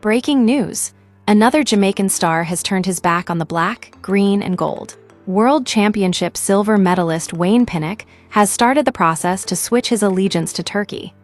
Breaking news! Another Jamaican star has turned his back on the black, green, and gold. World Championship silver medalist Pinnock has started the process to switch his allegiance to Turkey.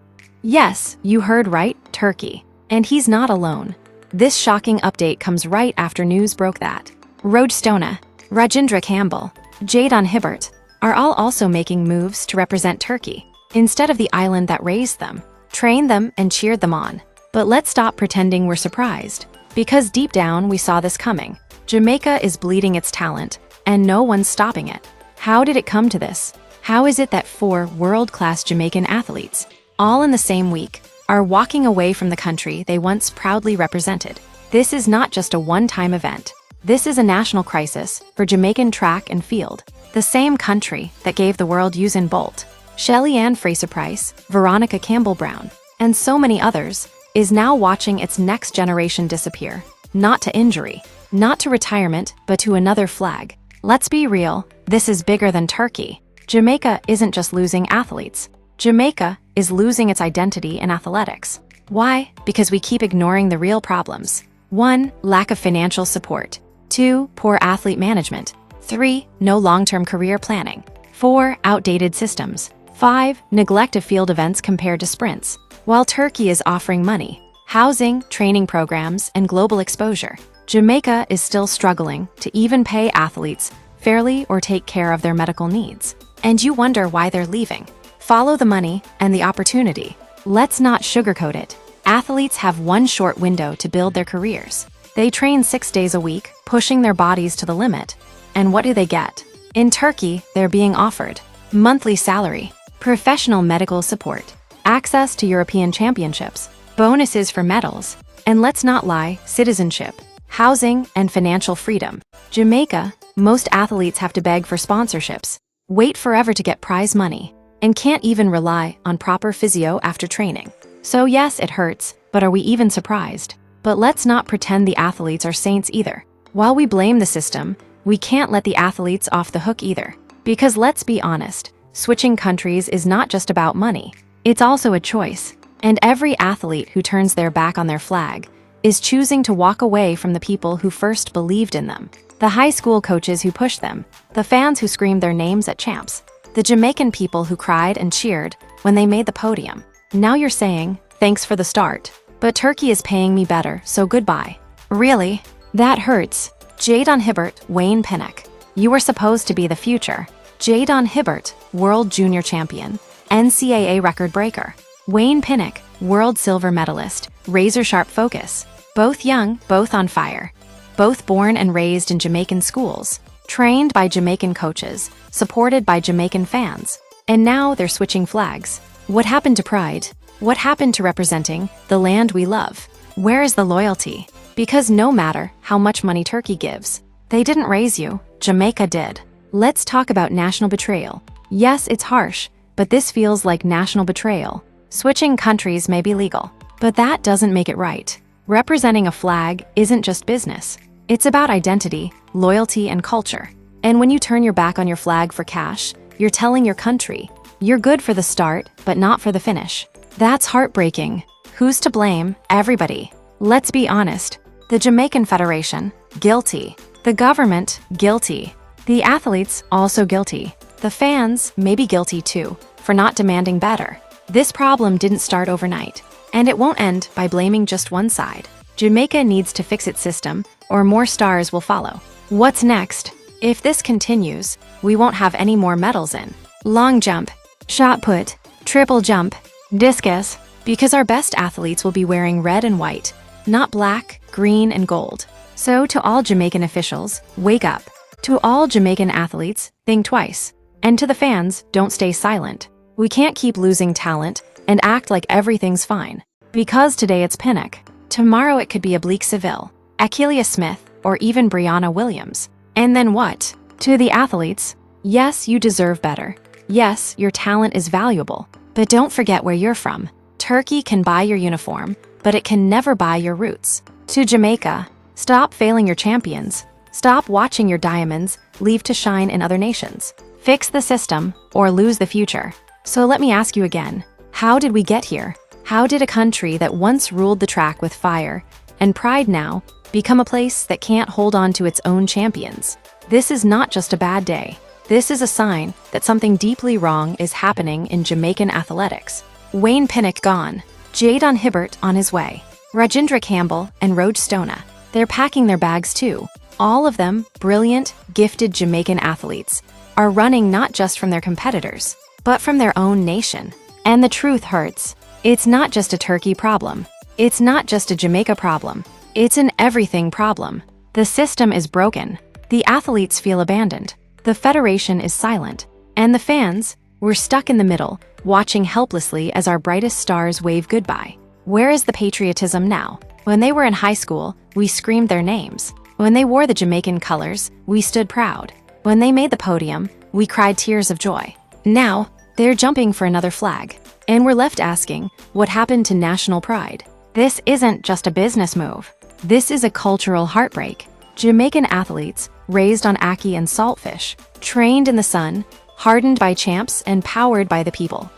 Yes, you heard right, Turkey. And he's not alone. This shocking update comes right after news broke that Roje Stona, Rajindra Campbell, Jaydon Hibbert are all also making moves to represent Turkey, instead of the island that raised them, trained them, and cheered them on. But let's stop pretending we're surprised, because deep down we saw this coming. Jamaica is bleeding its talent, and no one's stopping it. How did it come to this? How is it that 4 world-class Jamaican athletes, all in the same week, are walking away from the country they once proudly represented? This is not just a one-time event. This is a national crisis for Jamaican track and field. The same country that gave the world Usain Bolt, Shelly-Ann Fraser-Pryce, Veronica Campbell-Brown, and so many others, is now watching its next generation disappear. Not to injury, not to retirement, but to another flag. Let's be real, this is bigger than Turkey. Jamaica isn't just losing athletes. Jamaica is losing its identity in athletics. Why? Because we keep ignoring the real problems. 1. Lack of financial support. 2. Poor athlete management. 3. No long-term career planning. 4. Outdated systems. 5. Neglect of field events compared to sprints. While Turkey is offering money, housing, training programs, and global exposure, Jamaica is still struggling to even pay athletes fairly or take care of their medical needs. And you wonder why they're leaving. Follow the money and the opportunity. Let's not sugarcoat it. Athletes have one short window to build their careers. They train 6 days a week, pushing their bodies to the limit. And what do they get? In Turkey, they're being offered monthly salary, professional medical support, access to European championships, bonuses for medals, and let's not lie, citizenship, housing, and financial freedom. Jamaica, most athletes have to beg for sponsorships, wait forever to get prize money, and can't even rely on proper physio after training. So yes, it hurts, but are we even surprised? But let's not pretend the athletes are saints either. While we blame the system, we can't let the athletes off the hook either. Because let's be honest, switching countries is not just about money. It's also a choice. And every athlete who turns their back on their flag is choosing to walk away from the people who first believed in them. The high school coaches who pushed them, the fans who screamed their names at champs, the Jamaican people who cried and cheered when they made the podium. Now you're saying, thanks for the start, but Turkey is paying me better, so goodbye. Really? That hurts. Jaydon Hibbert, Pinnock. You were supposed to be the future. Jaydon Hibbert, World Junior Champion, NCAA record breaker. Pinnock, World Silver Medalist, razor-sharp focus. Both young, both on fire. Both born and raised in Jamaican schools, trained by Jamaican coaches, supported by Jamaican fans. And now they're switching flags. What happened to pride? What happened to representing the land we love? Where is the loyalty? Because no matter how much money Turkey gives, they didn't raise you, Jamaica did. Let's talk about national betrayal. Yes, it's harsh, but this feels like national betrayal. Switching countries may be legal, but that doesn't make it right. Representing a flag isn't just business. It's about identity, loyalty, and culture. And when you turn your back on your flag for cash, you're telling your country, you're good for the start, but not for the finish. That's heartbreaking. Who's to blame? Everybody. Let's be honest. The Jamaican Federation, guilty. The government, guilty. The athletes, also guilty. The fans may be guilty too, for not demanding better. This problem didn't start overnight, and it won't end by blaming just one side. Jamaica needs to fix its system, or more stars will follow. What's next? If this continues, we won't have any more medals in long jump, shot put, triple jump, discus, because our best athletes will be wearing red and white, not black, green, and gold. So to all Jamaican officials, wake up. To all Jamaican athletes, think twice. And to the fans, don't stay silent. We can't keep losing talent and act like everything's fine. Because today it's Pinnock. Tomorrow it could be Oblique Seville, Akeelia Smith, or even Brianna Williams. And then what? To the athletes, yes, you deserve better. Yes, your talent is valuable. But don't forget where you're from. Turkey can buy your uniform, but it can never buy your roots. To Jamaica, stop failing your champions. Stop watching your diamonds leave to shine in other nations. Fix the system or lose the future. So let me ask you again, how did we get here? How did a country that once ruled the track with fire and pride now become a place that can't hold on to its own champions. This is not just a bad day. This is a sign that something deeply wrong is happening in Jamaican athletics. Wayne Pinnock gone. Jaydon Hibbert on his way. Rajindra Campbell and Roje Stona. They're packing their bags too. All of them, brilliant, gifted Jamaican athletes, are running not just from their competitors, but from their own nation. And the truth hurts. It's not just a Turkey problem. It's not just a Jamaica problem. It's an everything problem. The system is broken. The athletes feel abandoned. The federation is silent. And the fans, we're stuck in the middle, watching helplessly as our brightest stars wave goodbye. Where is the patriotism now? When they were in high school, we screamed their names. When they wore the Jamaican colors, we stood proud. When they made the podium, we cried tears of joy. Now, they're jumping for another flag. And we're left asking, what happened to national pride? This isn't just a business move. This is a cultural heartbreak. Jamaican athletes, raised on ackee and saltfish, trained in the sun, hardened by champs and powered by the people,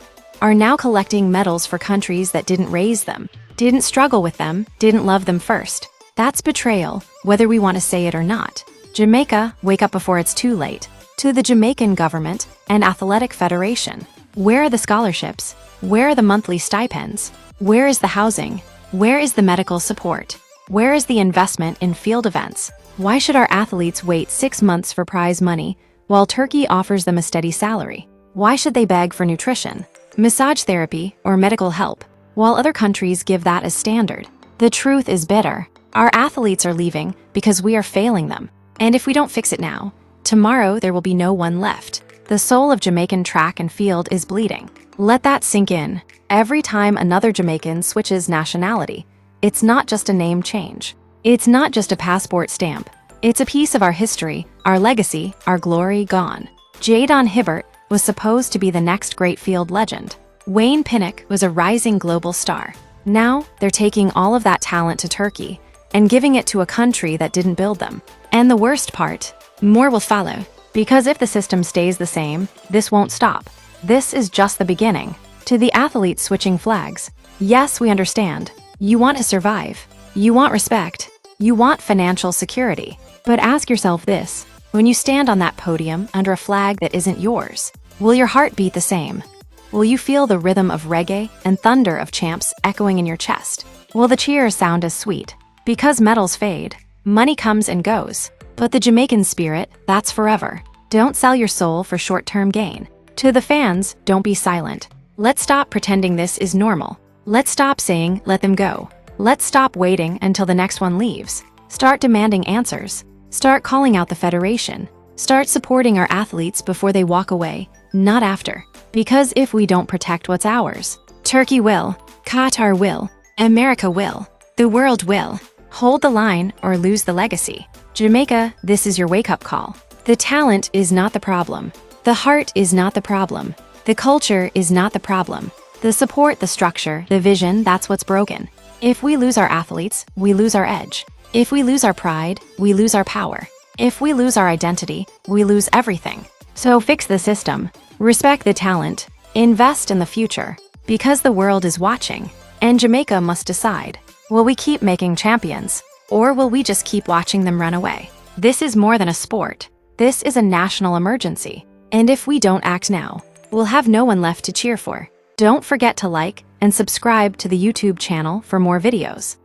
are now collecting medals for countries that didn't raise them, didn't struggle with them, didn't love them first. That's betrayal, whether we want to say it or not. Jamaica, wake up before it's too late. To the Jamaican government and athletic federation, where are the scholarships? Where are the monthly stipends? Where is the housing? Where is the medical support? Where is the investment in field events? Why should our athletes wait 6 months for prize money while Turkey offers them a steady salary? Why should they beg for nutrition, massage therapy, or medical help, while other countries give that as standard? The truth is bitter. Our athletes are leaving because we are failing them. And if we don't fix it now, tomorrow there will be no one left. The soul of Jamaican track and field is bleeding. Let that sink in. Every time another Jamaican switches nationality, it's not just a name change. It's not just a passport stamp. It's a piece of our history, our legacy, our glory gone. Jaydon Hibbert was supposed to be the next great field legend. Wayne Pinnock was a rising global star. Now, they're taking all of that talent to Turkey and giving it to a country that didn't build them. And the worst part, more will follow. Because if the system stays the same, this won't stop. This is just the beginning. To the athletes switching flags, yes, we understand. You want to survive. You want respect. You want financial security. But ask yourself this, when you stand on that podium under a flag that isn't yours, will your heart beat the same? Will you feel the rhythm of reggae and thunder of champs echoing in your chest? Will the cheers sound as sweet? Because medals fade, money comes and goes. But the Jamaican spirit, that's forever. Don't sell your soul for short-term gain. To the fans, don't be silent. Let's stop pretending this is normal. Let's stop saying, let them go. Let's stop waiting until the next one leaves. Start demanding answers. Start calling out the federation. Start supporting our athletes before they walk away, not after. Because if we don't protect what's ours, Turkey will, Qatar will, America will, the world will. Hold the line or lose the legacy. Jamaica, this is your wake-up call. The talent is not the problem. The heart is not the problem. The culture is not the problem. The support, the structure, the vision, that's what's broken. If we lose our athletes, we lose our edge. If we lose our pride, we lose our power. If we lose our identity, we lose everything. So fix the system, respect the talent, invest in the future, because the world is watching, and Jamaica must decide, will we keep making champions, or will we just keep watching them run away? This is more than a sport. This is a national emergency. And if we don't act now, we'll have no one left to cheer for. Don't forget to like and subscribe to the YouTube channel for more videos.